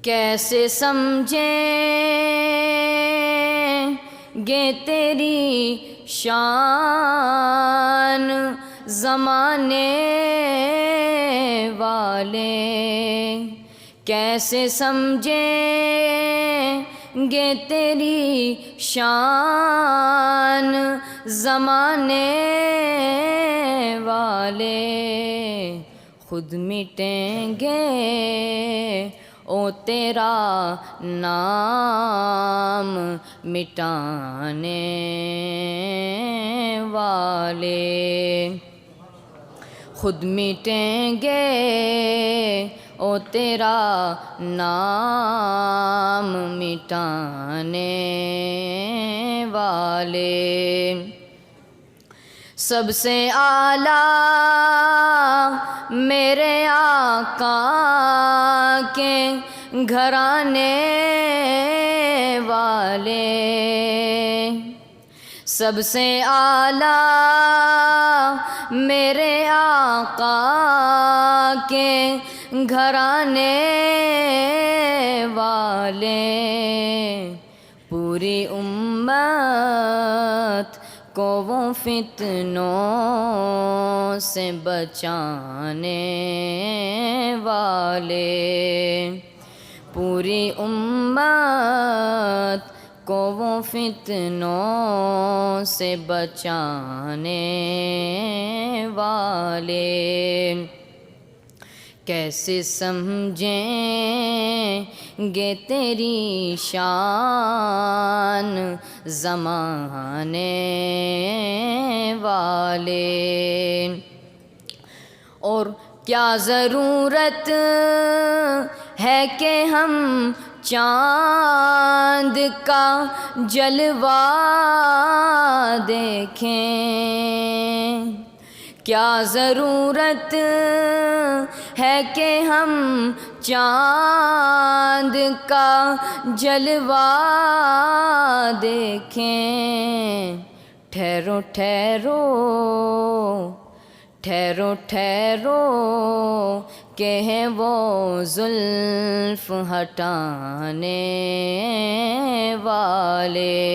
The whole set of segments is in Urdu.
کیسے سمجھیں گے تیری شان زمانے والے، کیسے سمجھیں گے تیری شان زمانے والے، خود مٹیں گے او تیرا نام مٹانے والے، خود مٹیں گے او تیرا نام مٹانے والے۔ سب سے اعلیٰ میرے آقا کے گھرانے والے، سب سے اعلیٰ میرے آقا کے گھرانے والے، پوری امت کو وہ فتنوں سے بچانے والے، پوری امت کو وہ فتنوں سے بچانے والے، کیسے سمجھیں گے تیری شان زمانے والے، اور کیا ضرورت ہے کہ ہم چاند کا جلوہ دیکھیں، کیا ضرورت ہے کہ ہم چاند کا جلوہ دیکھیں، ٹھہرو ٹھہرو ٹھہرو ٹھہرو کہ ہے وہ زلف ہٹانے والے،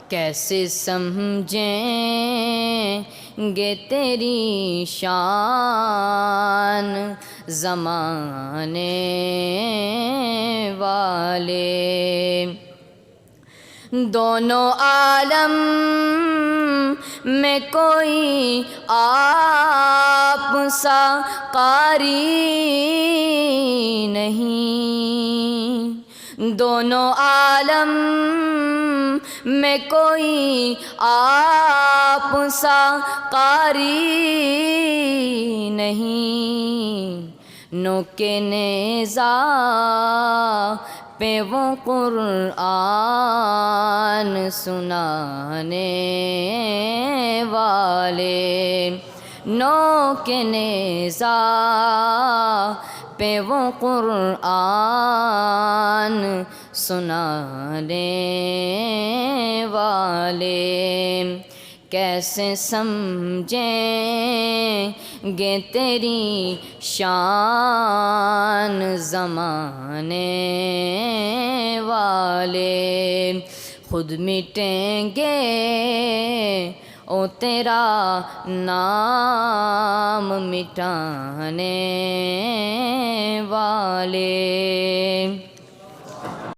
کیسے سمجھیں گے تیری شان زمانے والے، دونوں عالم میں کوئی آپ سا قاری نہیں، دونوں عالم میں کوئی آپ سا قاری نہیں، نوک نیزہ پہ وہ قرآن سنانے والے، نوک نیزہ پہ وہ قرآن سنانے والے، کیسے سمجھیں گے تیری شان زمانے والے، خود مٹیں گے او تیرا نام مٹانے والے۔